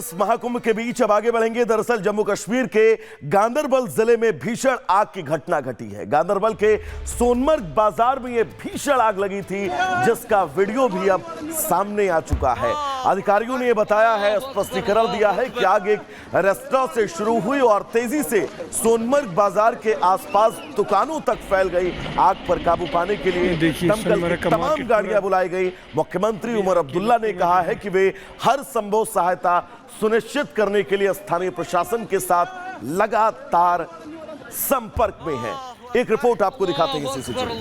इस महाकुंभ के बीच अब आगे बढ़ेंगे। दरअसल जम्मू कश्मीर के गांदरबल जिले में भीषण आग की घटना घटी है। गांदरबल के सोनमर्ग बाजार में यह भीषण आग लगी थी, जिसका वीडियो भी अब सामने आ चुका है। अधिकारियों ने यह बताया है, स्पष्टीकरण दिया है कि आग एक रेस्टोरेंट से शुरू हुई और तेजी से सोनमर्ग बाजार के आसपास दुकानों तक फैल गई। आग पर काबू पाने के लिए दमकल की तमाम गाड़ियां बुलाई गई। मुख्यमंत्री उमर अब्दुल्ला ने कहा है कि वे हर संभव सहायता सुनिश्चित करने के लिए स्थानीय प्रशासन के साथ लगातार संपर्क में हैं। एक रिपोर्ट आपको दिखाते हैं सीसीटीवी।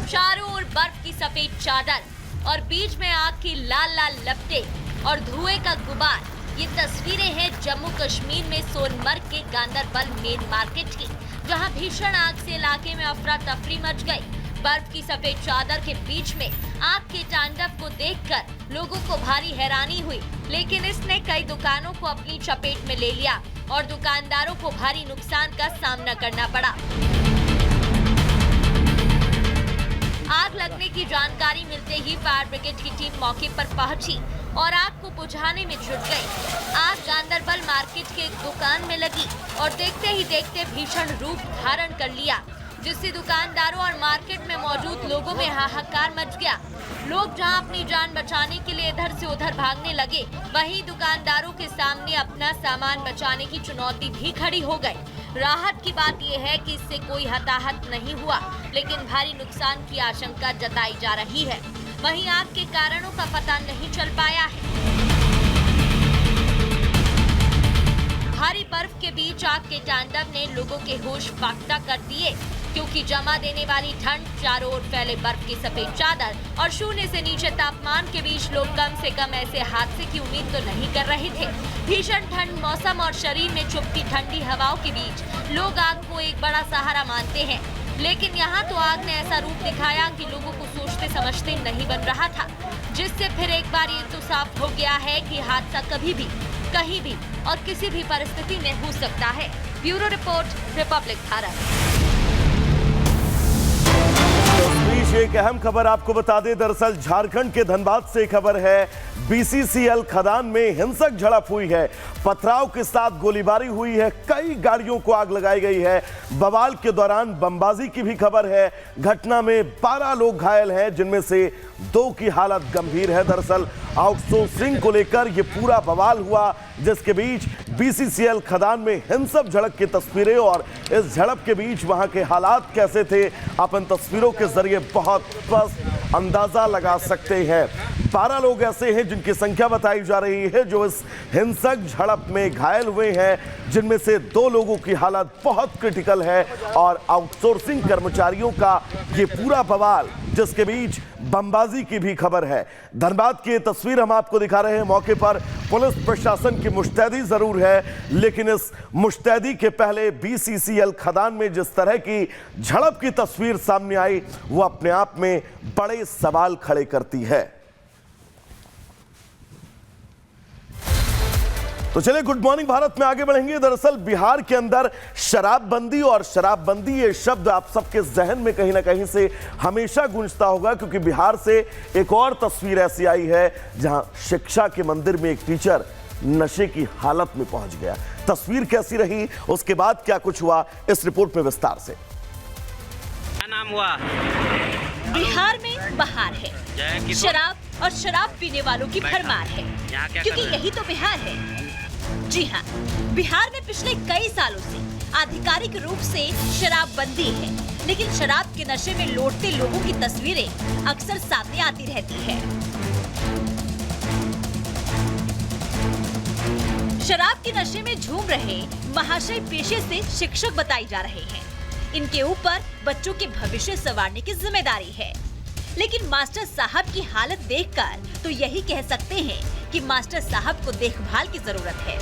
चारों ओर बर्फ की सफेद चादर और बीच में आग की लाल लाल लपटें और धुएं का गुबार। ये तस्वीरें हैं जम्मू कश्मीर में सोनमर्ग के गांदरबल मेन मार्केट की, जहां भीषण आग से इलाके में अफरा तफरी मच गई। बर्फ की सफेद चादर के बीच में आग के तांडव को देखकर लोगों को भारी हैरानी हुई, लेकिन इसने कई दुकानों को अपनी चपेट में ले लिया और दुकानदारों को भारी नुकसान का सामना करना पड़ा। आग लगने की जानकारी मिलते ही फायर ब्रिगेड की टीम मौके पर पहुंची और आग को बुझाने में जुट गई। आग गांदरबल मार्केट के दुकान में लगी और देखते ही देखते भीषण रूप धारण कर लिया, जिससे दुकानदारों और मार्केट में मौजूद लोगों में हाहाकार मच गया। लोग जहां अपनी जान बचाने के लिए इधर से उधर भागने लगे, वहीं दुकानदारों के सामने अपना सामान बचाने की चुनौती भी खड़ी हो गई। राहत की बात यह है कि इससे कोई हताहत नहीं हुआ, लेकिन भारी नुकसान की आशंका जताई जा रही है। वहीं आग के कारणों का पता नहीं चल पाया है। भारी बर्फ के बीच आग के तांडव ने लोगों के होश फाख्ता कर दिए, क्योंकि जमा देने वाली ठंड, चारों ओर फैले बर्फ की सफेद चादर और शून्य से नीचे तापमान के बीच लोग कम से कम ऐसे हादसे की उम्मीद तो नहीं कर रहे थे। भीषण ठंड मौसम और शरीर में चुभती ठंडी हवाओं के बीच लोग आग को एक बड़ा सहारा मानते हैं, लेकिन यहाँ तो आग ने ऐसा रूप दिखाया कि लोगों को सोचते समझते नहीं बन रहा था, जिससे फिर एक बार ये तो साफ हो गया है कि हादसा कभी भी, कहीं भी और किसी भी परिस्थिति में हो सकता है। Bureau report, republic Bharat. एक अहम खबर आपको बता दें, दरअसल झारखंड के धनबाद से खबर है। बीसीसीएल खदान में हिंसक झड़प हुई है, पथराव के साथ गोलीबारी हुई है, कई गाड़ियों को आग लगाई गई है। बवाल के दौरान बमबाजी की भी खबर है। घटना में 12 लोग घायल हैं, जिनमें से 2 की हालत गंभीर है। दरअसल आउटसोर्सिंग को लेकर यह पूरा बवाल हुआ, जिसके बीच बीसीसीएल खदान में हिंसक झड़प की तस्वीरें और इस झड़प के बीच वहां के हालात कैसे थे, अपन तस्वीरों के जरिए बहुत स्पष्ट अंदाजा लगा सकते हैं। 12 लोग ऐसे हैं जिनकी संख्या बताई जा रही है जो इस हिंसक झड़प में घायल हुए हैं, जिनमें से 2 लोगों की हालत बहुत क्रिटिकल है और आउटसोर्सिंग कर्मचारियों का ये पूरा बवाल, जिसके बीच बमबाजी की भी खबर है। धनबाद की तस्वीर हम आपको दिखा रहे हैं। मौके पर पुलिस प्रशासन की मुस्तैदी जरूर है, लेकिन इस मुस्तैदी के पहले बीसीसीएल खदान में जिस तरह की झड़प की तस्वीर सामने आई, वो अपने आप में बड़े सवाल खड़े करती है। तो चलिए गुड मॉर्निंग भारत में आगे बढ़ेंगे। दरअसल बिहार के अंदर शराबबंदी और शराबबंदी ये शब्द आप सबके जहन में कहीं ना कहीं से हमेशा गूंजता होगा, क्योंकि बिहार से एक और तस्वीर ऐसी आई है जहां शिक्षा के मंदिर में एक टीचर नशे की हालत में पहुंच गया। तस्वीर कैसी रही, उसके बाद क्या कुछ हुआ, इस रिपोर्ट में विस्तार से। क्या नाम हुआ? बिहार में बहार है, शराब और शराब पीने वालों की भरमार है, क्योंकि यही तो बिहार है। जी हाँ, बिहार में पिछले कई सालों से आधिकारिक रूप से शराबबंदी है, लेकिन शराब के नशे में लौटते लोगों की तस्वीरें अक्सर सामने आती रहती है। शराब के नशे में झूम रहे महाशय पेशे से शिक्षक बताई जा रहे हैं। इनके ऊपर बच्चों के भविष्य संवारने की जिम्मेदारी है, लेकिन मास्टर साहब की हालत देखकर तो यही कह सकते हैं कि मास्टर साहब को देखभाल की जरूरत है।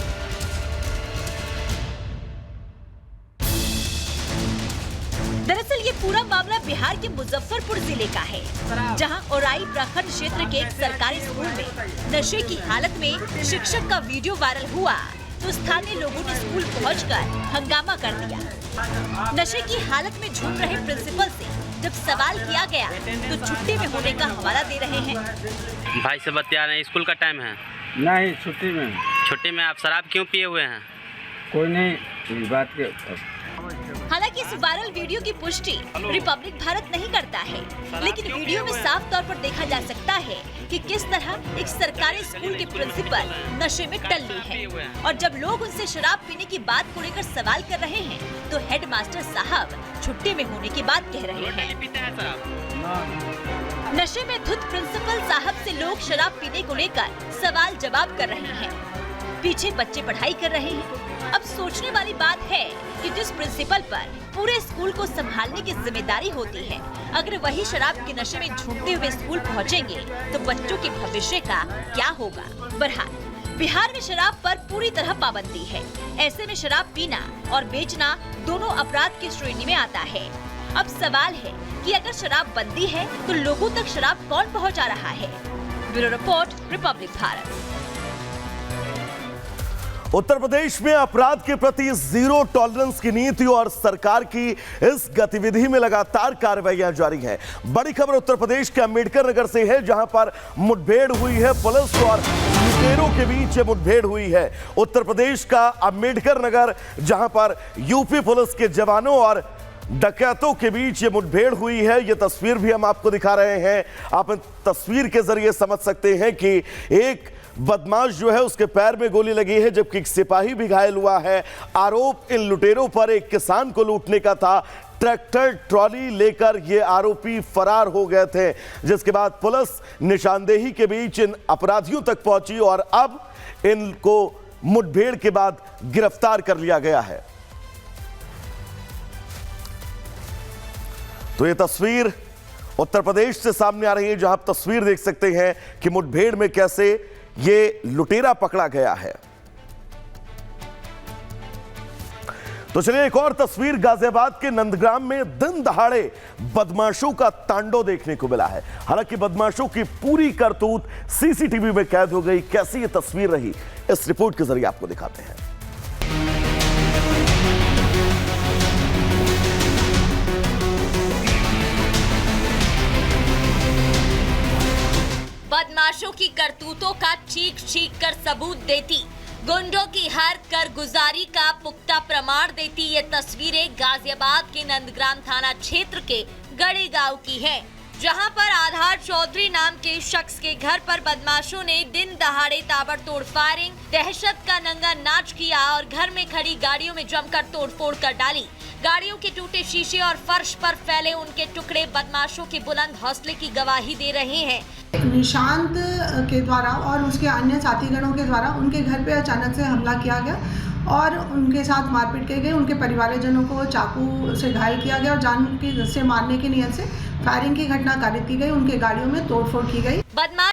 दरअसल ये पूरा मामला बिहार के मुजफ्फरपुर जिले का है, जहां औराई प्रखंड क्षेत्र के एक सरकारी स्कूल में नशे की हालत में शिक्षक का वीडियो वायरल हुआ, तो स्थानीय लोगों ने स्कूल पहुंचकर हंगामा कर दिया। नशे की हालत में झूम रहे प्रिंसिपल से जब सवाल किया गया तो छुट्टी में होने का हवाला दे रहे हैं। भाई से बतिया रहे हैं, स्कूल का टाइम है। नहीं, छुट्टी में। छुट्टी में आप शराब क्यों पिए हुए हैं? कोई नहीं, इस बात के। हालांकि इस वायरल वीडियो की पुष्टि रिपब्लिक भारत नहीं करता है, लेकिन वीडियो में साफ तौर पर देखा जा सकता है कि किस तरह एक सरकारी स्कूल के प्रिंसिपल नशे में टल्ले हैं और जब लोग उनसे शराब पीने की बात को लेकर सवाल कर रहे हैं तो हेडमास्टर साहब छुट्टी में होने की बात कह रहे हैं। नशे में धुत प्रिंसिपल साहब से लोग शराब पीने को लेकर सवाल जवाब कर रहे हैं। पीछे बच्चे पढ़ाई कर रहे हैं। अब सोचने वाली बात है कि जिस प्रिंसिपल पर पूरे स्कूल को संभालने की जिम्मेदारी होती है, अगर वही शराब के नशे में झूमते हुए स्कूल पहुंचेंगे तो बच्चों के भविष्य का क्या होगा। बहरहाल बिहार में शराब पर पूरी तरह पाबंदी है। ऐसे में शराब पीना और बेचना दोनों अपराध की श्रेणी में आता है। अब सवाल है कि अगर शराब बंदी है तो लोगों तक शराब कौन पहुंचा रहा है। Bureau report, republic Bharat. Uttar Pradesh में अपराध के प्रति जीरो टॉलरेंस की नीति और सरकार की इस गतिविधि में लगातार कार्रवाइयां जारी हैं। बड़ी खबर उत्तर प्रदेश के अंबेडकर नगर से है, जहां पर मुठभेड़ हुई है। पुलिस और लुटेरों के बीच मुठभेड़ हुई है। उत्तर प्रदेश का अंबेडकर नगर, जहां पर यूपी पुलिस के जवानों और डकैतों के बीच ये मुठभेड़ हुई है। ये तस्वीर भी हम आपको दिखा रहे हैं। आप इन तस्वीर के जरिए समझ सकते हैं कि एक बदमाश जो है उसके पैर में गोली लगी है, जबकि एक सिपाही भी घायल हुआ है। आरोप इन लुटेरों पर एक किसान को लूटने का था। ट्रैक्टर ट्रॉली लेकर ये आरोपी फरार हो गए थे, जिसके बाद पुलिस निशानदेही के बीच इन अपराधियों तक पहुंची और अब इनको मुठभेड़ के बाद गिरफ्तार कर लिया गया है। तो ये तस्वीर उत्तर प्रदेश से सामने आ रही है, जहां आप तस्वीर देख सकते हैं कि मुठभेड़ में कैसे ये लुटेरा पकड़ा गया है। तो चलिए एक और तस्वीर गाजियाबाद के नंदग्राम में दिन दहाड़े बदमाशों का तांडव देखने को मिला है। हालांकि बदमाशों की पूरी करतूत सीसीटीवी में कैद हो गई। कैसी ये तस्वीर रही, इस रिपोर्ट के जरिए आपको दिखाते हैं। बदमाशों की करतूतों का चीख चीख कर सबूत देती, गुंडों की हर कारगुजारी का पुख्ता प्रमाण देती ये तस्वीरें गाजियाबाद के नंदग्राम थाना क्षेत्र के गड़े गांव की हैं, जहां पर आधार चौधरी नाम के शख्स के घर पर बदमाशों ने दिन दहाड़े ताबड़तोड़ फायरिंग, दहशत का नंगा नाच किया और घर में खड़ी गाड़ियों में जमकर तोड़फोड़ कर डाली। गाड़ियों के टूटे शीशे और फर्श पर फैले उनके टुकड़े बदमाशों के बुलंद हौसले की गवाही दे रहे हैं। निशांत के द्वारा और उसके अन्य साथीगणों के द्वारा उनके घर पे अचानक से हमला किया गया और उनके साथ मारपीट की गई। उनके परिवारजनों को चाकू से घायल किया गया और जान से मारने की नियत से फायरिंग की घटना कारित की गई। उनके गाड़ियों में तोड़फोड़ की गई।